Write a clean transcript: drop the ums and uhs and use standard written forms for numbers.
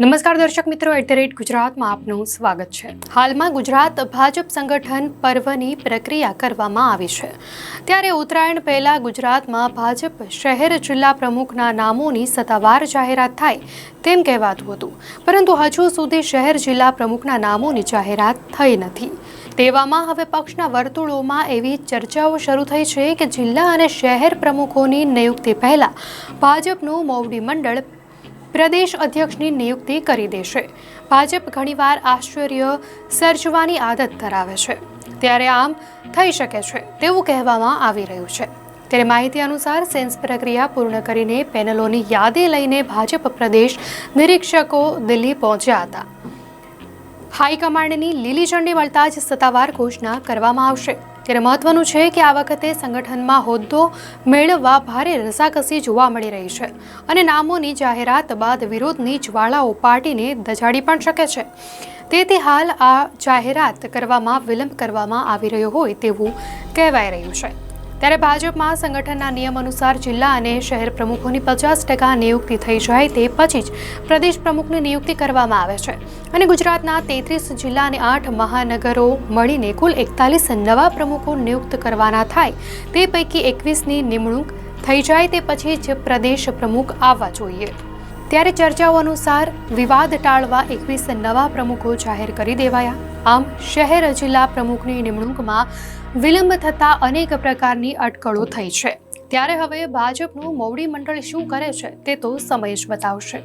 નમસ્કાર દર્શક મિત્રો, @ગુજરાતમાં આપનું સ્વાગત છે। હાલમાં ગુજરાત ભાજપ સંગઠન પર્વની પ્રક્રિયા કરવામાં આવી છે, ત્યારે ઉત્તરાયણ પહેલા ગુજરાતમાં ભાજપ શહેર જિલ્લા પ્રમુખના નામોની સત્તાવાર જાહેરાત થાય તેમ કહેવાતું હતું, પરંતુ હજુ સુધી શહેર જિલ્લા પ્રમુખના નામોની જાહેરાત થઈ નથી। તેવામાં હવે પક્ષના વર્તુળોમાં એવી ચર્ચાઓ શરૂ થઈ છે કે જિલ્લા અને શહેર પ્રમુખોની નિયુક્તિ પહેલા ભાજપનું મોવડી મંડળ પ્રદેશ અધ્યક્ષની નિયુક્તિ કરી દેશે। ભાજપ ઘણીવાર આશ્ચર્ય સર્જવાની આદત ધરાવે છે, ત્યારે આમ થઈ શકે છે તેવું કહેવામાં આવી રહ્યું છે। ત્યારે માહિતી અનુસાર સેન્સ પ્રક્રિયા પૂર્ણ કરીને પેનલોની યાદી લઈને ભાજપ પ્રદેશ નિરીક્ષકો દિલ્હી પહોંચ્યા હતા। હાઈકમાન્ડની લીલી ઝંડી મળતા જ સત્તાવાર ઘોષણા કરવામાં આવશે। ત્યારે મહત્વનું છે કે આ વખતે સંગઠનમાં હોદ્દો મેળવવા ભારે રસાકસી જોવા મળી રહી છે અને નામોની જાહેરાત બાદ વિરોધની જ્વાળાઓ પાર્ટીને દઝાડી પણ શકે છે। તેથી હાલ આ જાહેરાત કરવામાં વિલંબ કરવામાં આવી રહ્યો હોય તેવું કહેવાય રહ્યું છે। ત્યારે ભાજપમાં સંગઠનના નિયમ અનુસાર જિલ્લા અને શહેર પ્રમુખોની 50% નિયુક્તિ થઈ જાય તે પછી જ પ્રદેશ પ્રમુખની નિયુક્તિ કરવામાં આવે છે અને ગુજરાતના 33 જિલ્લા અને 8 મહાનગરો મળીને કુલ 41 નવા પ્રમુખો નિયુક્ત કરવાના થાય। તે પૈકી 21ની નિમણૂક થઈ જાય તે પછી જ પ્રદેશ પ્રમુખ આવવા જોઈએ। ત્યારે ચર્ચાઓ અનુસાર વિવાદ ટાળવા 21 નવા પ્રમુખો જાહેર કરી દેવાયા। આમ શહેર જિલ્લા પ્રમુખની નિમણૂકમાં વિલંબ થતાં અનેક પ્રકારની અટકળો થઈ છે। ત્યારે હવે ભાજપનું મોવડી મંડળ શું કરે છે તે તો સમય જ બતાવશે।